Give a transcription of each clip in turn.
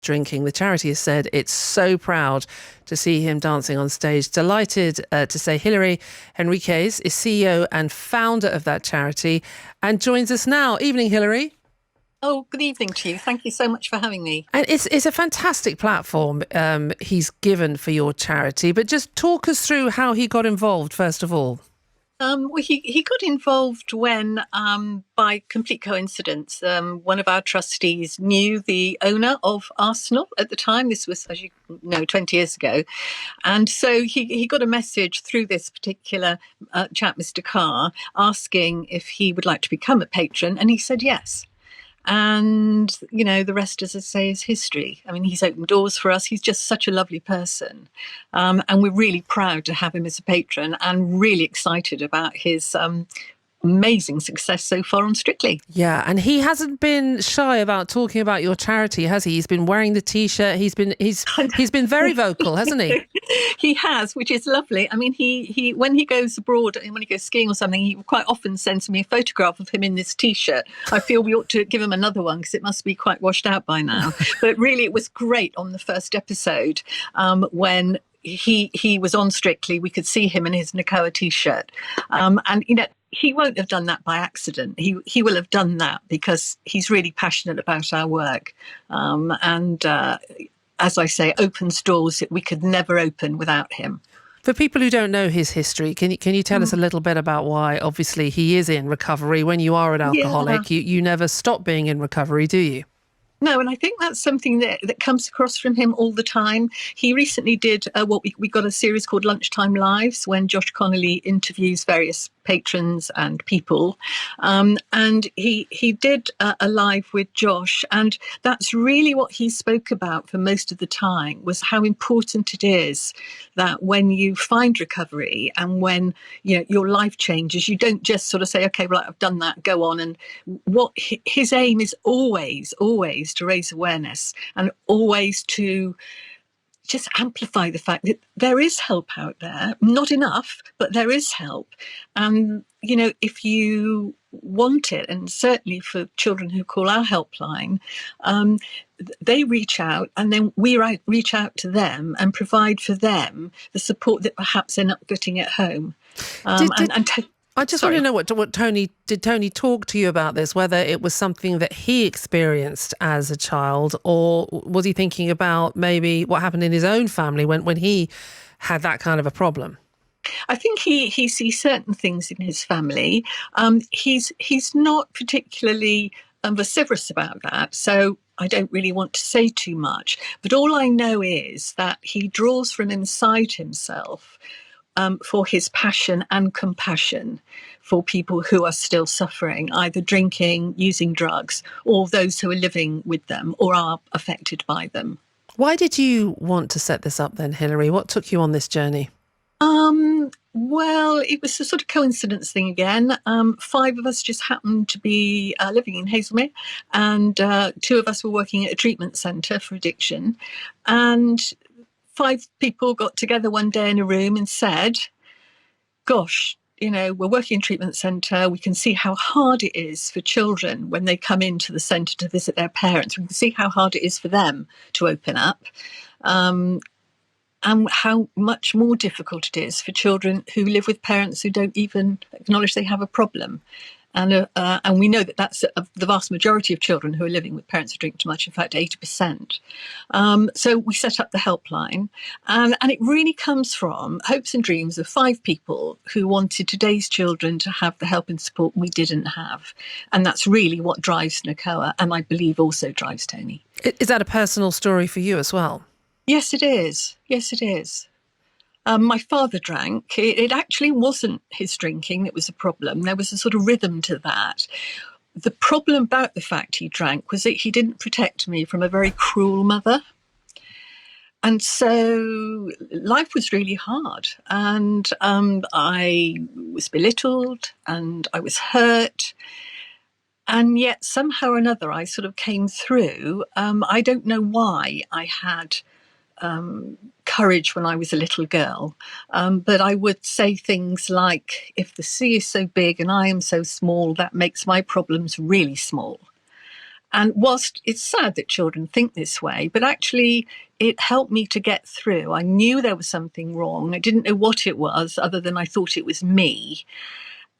drinking. The charity has said it's so proud to see him dancing on stage. Delighted to say Hilary Henriques is CEO and founder of that charity and joins us now. Evening, Hilary. Oh, good evening to you. Thank you so much for having me. And it's a fantastic platform he's given for your charity, but just talk us through how he got involved, first of all. Well, he got involved when, by complete coincidence, one of our trustees knew the owner of Arsenal at the time. This was, as you know, 20 years ago. And so he got a message through this particular chap, Mr. Carr, asking if he would like to become a patron. And he said yes. And, you know, the rest, as I say, is history. I mean, he's opened doors for us. He's just such a lovely person. And we're really proud to have him as a patron and really excited about his amazing success so far on Strictly. Yeah, and he hasn't been shy about talking about your charity, has he? He's been wearing the T-shirt. He's been very vocal, hasn't he? He has, which is lovely. I mean, he when he goes abroad and when he goes skiing or something, he quite often sends me a photograph of him in this T-shirt. I feel we ought to give him another one because it must be quite washed out by now. But really, it was great on the first episode when he was on Strictly. We could see him in his Nakoa T-shirt, and you know. He won't have done that by accident. He will have done that because he's really passionate about our work. And as I say, opens doors that we could never open without him. For people who don't know his history, can you tell us a little bit about why? Obviously, he is in recovery. When you are an alcoholic, you never stop being in recovery, do you? No, and I think that's something that comes across from him all the time. He recently did what we got a series called Lunchtime Lives, when Josh Connolly interviews various patrons and people. And he did a live with Josh. And that's really what he spoke about for most of the time, was how important it is that when you find recovery and when your life changes, you don't just sort of say, OK, right, I've done that, go on. And what his aim is always to raise awareness and always to just amplify the fact that there is help out there. Not enough, but there is help. And, if you want it, and certainly for children who call our helpline, they reach out and then we reach out to them and provide for them the support that perhaps they're not getting at home. I just want to know what Tony talk to you about this, whether it was something that he experienced as a child, or was he thinking about maybe what happened in his own family when he had that kind of a problem? I think he sees certain things in his family. He's not particularly vociferous about that, so I don't really want to say too much. But all I know is that he draws from inside himself for his passion and compassion for people who are still suffering, either drinking, using drugs, or those who are living with them or are affected by them. Why did you want to set this up then, Hilary? What took you on this journey? Well, it was a sort of coincidence thing again. 5 of us just happened to be living in Hazelmere, and 2 of us were working at a treatment centre for addiction. And 5 people got together one day in a room and said, gosh, we're working in a treatment centre. We can see how hard it is for children when they come into the centre to visit their parents. We can see how hard it is for them to open up. And how much more difficult it is for children who live with parents who don't even acknowledge they have a problem. And we know that that's the vast majority of children who are living with parents who drink too much, in fact, 80%. So we set up the helpline. And it really comes from hopes and dreams of 5 people who wanted today's children to have the help and support we didn't have. And that's really what drives Nakoa, and I believe also drives Tony. Is that a personal story for you as well? Yes, it is. Yes, it is. My father drank. It actually wasn't his drinking that was a problem. There was a sort of rhythm to that. The problem about the fact he drank was that he didn't protect me from a very cruel mother. And so life was really hard. And I was belittled and I was hurt. And yet somehow or another I sort of came through. I don't know why I had courage when I was a little girl. But I would say things like, if the sea is so big and I am so small, that makes my problems really small. And whilst it's sad that children think this way, but actually it helped me to get through. I knew there was something wrong. I didn't know what it was, other than I thought it was me.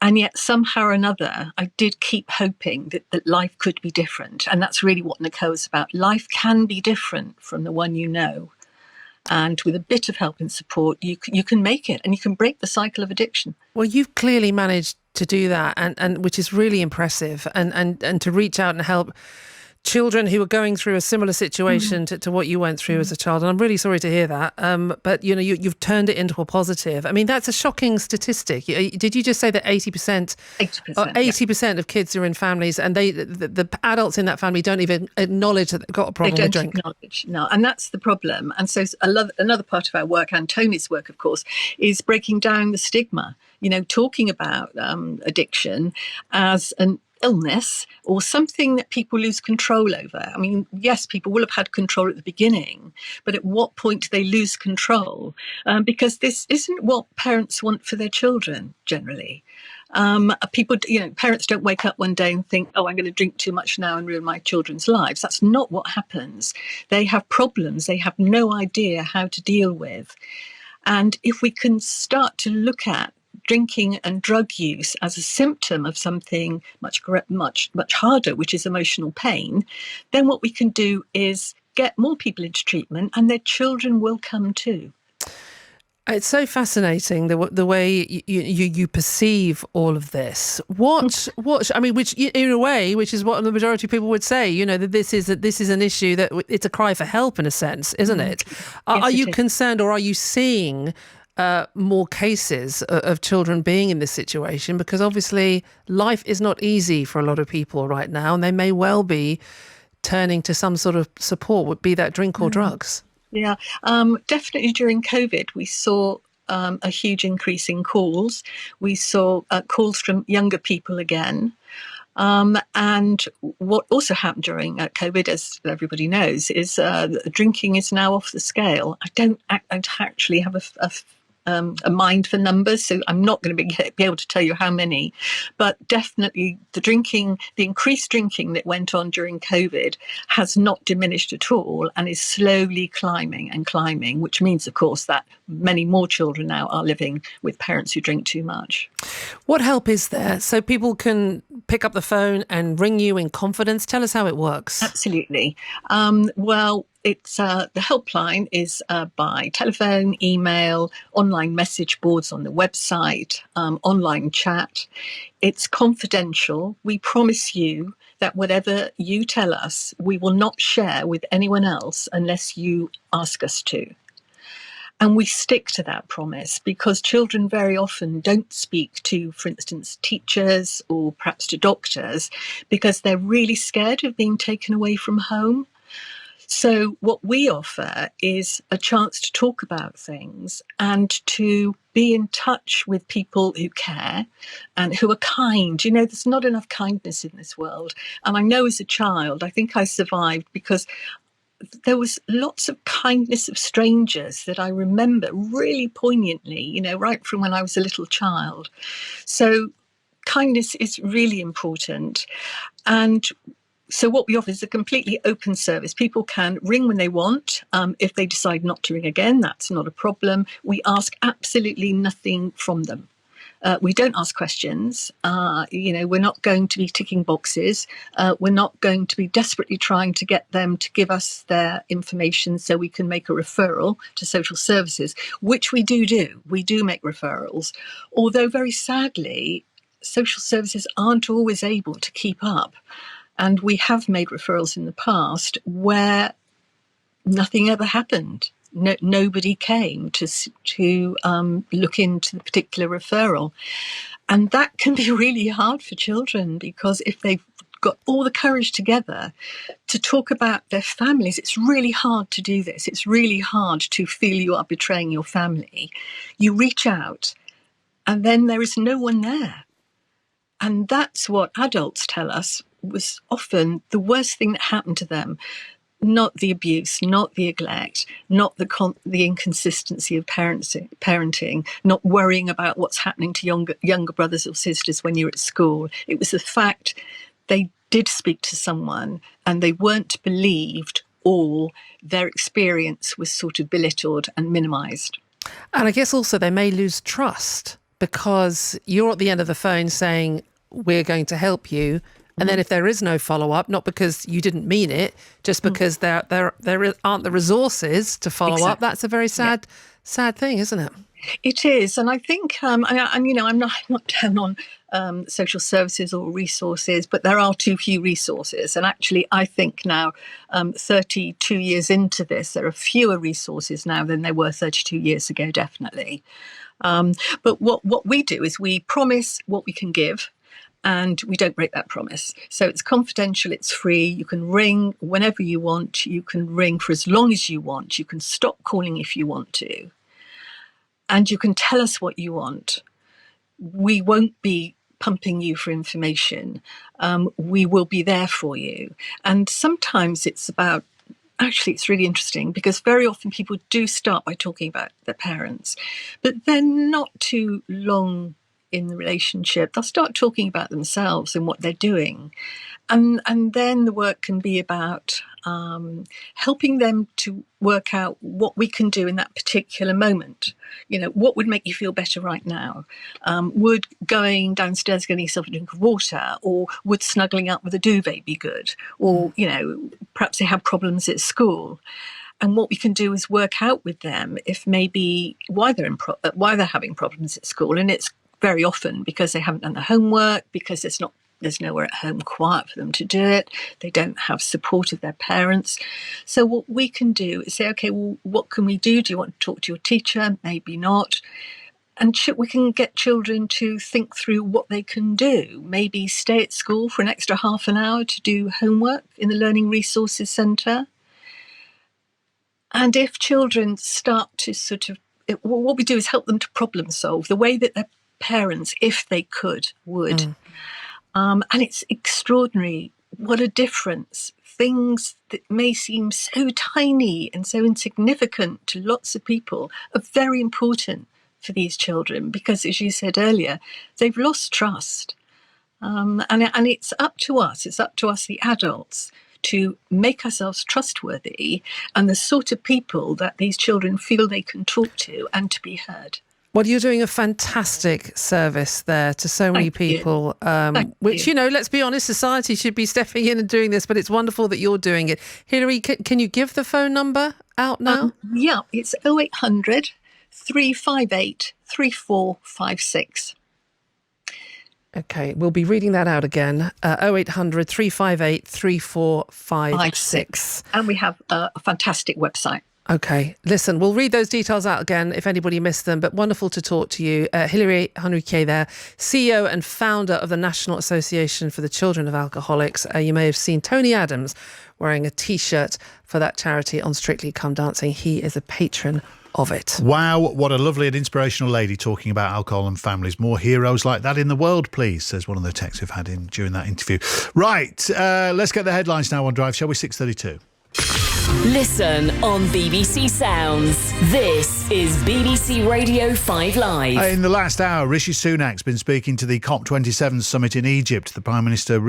And yet somehow or another, I did keep hoping that life could be different. And that's really what Nicole is about. Life can be different from the one you know. And with a bit of help and support, you can make it, and you can break the cycle of addiction. Well, you've clearly managed to do that, and which is really impressive, and to reach out and help children who are going through a similar situation to what you went through as a child. And I'm really sorry to hear that. But, you've turned it into a positive. I mean, that's a shocking statistic. Did you just say that 80%? 80% of kids are in families, and the adults in that family don't even acknowledge that they've got a problem with drink. They don't acknowledge, no. And that's the problem. And so another part of our work, and Tony's work, of course, is breaking down the stigma, talking about addiction as an illness or something that people lose control over. I mean, yes, people will have had control at the beginning, but at what point do they lose control? Because this isn't what parents want for their children generally. Parents don't wake up one day and think, oh, I'm going to drink too much now and ruin my children's lives. That's not what happens. They have problems they have no idea how to deal with. And if we can start to look at drinking and drug use as a symptom of something much harder, which is emotional pain, then what we can do is get more people into treatment, and their children will come too. It's so fascinating the way you perceive all of this. Which in a way, which is what the majority of people would say, that this is an issue that it's a cry for help in a sense, isn't it? Are you concerned, or are you seeing more cases of children being in this situation? Because obviously life is not easy for a lot of people right now, and they may well be turning to some sort of support, would be that drink or drugs. Yeah, definitely during COVID, we saw a huge increase in calls. We saw calls from younger people again. And what also happened during COVID, as everybody knows, is drinking is now off the scale. I don't actually have a mind for numbers, so I'm not going to be able to tell you how many, but definitely the increased drinking that went on during COVID has not diminished at all, and is slowly climbing, which means, of course, that many more children now are living with parents who drink too much. What help is there? So people can pick up the phone and ring you in confidence. Tell us how it works. Absolutely. It's the helpline is by telephone, email, online message boards on the website, online chat. It's confidential. We promise you that whatever you tell us, we will not share with anyone else unless you ask us to. And we stick to that promise, because children very often don't speak to, for instance, teachers or perhaps to doctors, because they're really scared of being taken away from home. So what we offer is a chance to talk about things and to be in touch with people who care and who are kind. There's not enough kindness in this world. And I know as a child, I think I survived because there was lots of kindness of strangers that I remember really poignantly, right from when I was a little child. So kindness is really important. And so what we offer is a completely open service. People can ring when they want. If they decide not to ring again, that's not a problem. We ask absolutely nothing from them. We don't ask questions. We're not going to be ticking boxes. We're not going to be desperately trying to get them to give us their information so we can make a referral to social services, which we do. We do make referrals, although very sadly, social services aren't always able to keep up. And we have made referrals in the past where nothing ever happened. Nobody came to look into the particular referral. And that can be really hard for children, because if they've got all the courage together to talk about their families, it's really hard to do this. It's really hard to feel you are betraying your family. You reach out and then there is no one there. And that's what adults tell us was often the worst thing that happened to them. Not the abuse, not the neglect, not the inconsistency of parenting, not worrying about what's happening to younger brothers or sisters when you're at school. It was the fact they did speak to someone and they weren't believed, or their experience was sort of belittled and minimised. And I guess also they may lose trust because you're at the end of the phone saying, we're going to help you. And then if there is no follow-up, not because you didn't mean it, just because there aren't the resources to follow up, that's a very sad thing, isn't it? It is. And I think, I'm not down on social services or resources, but there are too few resources. And actually, I think now, 32 years into this, there are fewer resources now than there were 32 years ago, definitely. But what we do is we promise what we can give, and we don't break that promise. So it's confidential, it's free. You can ring whenever you want. You can ring for as long as you want. You can stop calling if you want to. And you can tell us what you want. We won't be pumping you for information. We will be there for you. And sometimes it's about, actually, it's really interesting because very often people do start by talking about their parents, but they're not too long in the relationship. They'll start talking about themselves and what they're doing. And then the work can be about helping them to work out what we can do in that particular moment. You know, what would make you feel better right now? Would going downstairs getting yourself a drink of water, or would snuggling up with a duvet be good? Or, you know, perhaps they have problems at school. And what we can do is work out with them if maybe why they're having problems at school. And it's very often because they haven't done the homework, because there's nowhere at home quiet for them to do it. They don't have support of their parents. So what we can do is say, okay, well, what can we do? Do you want to talk to your teacher? Maybe not. And we can get children to think through what they can do. Maybe stay at school for an extra half an hour to do homework in the Learning Resources Centre. And if children start to what we do is help them to problem solve the way that their parents, if they could, would. And it's extraordinary what a difference. Things that may seem so tiny and so insignificant to lots of people are very important for these children because, as you said earlier, they've lost trust. And it's up to us, the adults, to make ourselves trustworthy and the sort of people that these children feel they can talk to and to be heard. Well, you're doing a fantastic service there to so many people, which, you know, let's be honest, society should be stepping in and doing this, but it's wonderful that you're doing it. Hilary, can you give the phone number out now? Yeah, it's 0800 358 3456. Okay, we'll be reading that out again. 0800 358 3456. And we have a fantastic website. Okay, listen, we'll read those details out again if anybody missed them, but wonderful to talk to you. Hilary Henriques there, CEO and founder of the National Association for the Children of Alcoholics. You may have seen Tony Adams wearing a T-shirt for that charity on Strictly Come Dancing. He is a patron of it. Wow, what a lovely and inspirational lady talking about alcohol and families. More heroes like that in the world, please, says one of the texts we've had in during that interview. Right, let's get the headlines now on Drive, shall we? 6:32. Listen on BBC Sounds. This is BBC Radio 5 Live. In the last hour, Rishi Sunak's been speaking to the COP27 summit in Egypt. The Prime Minister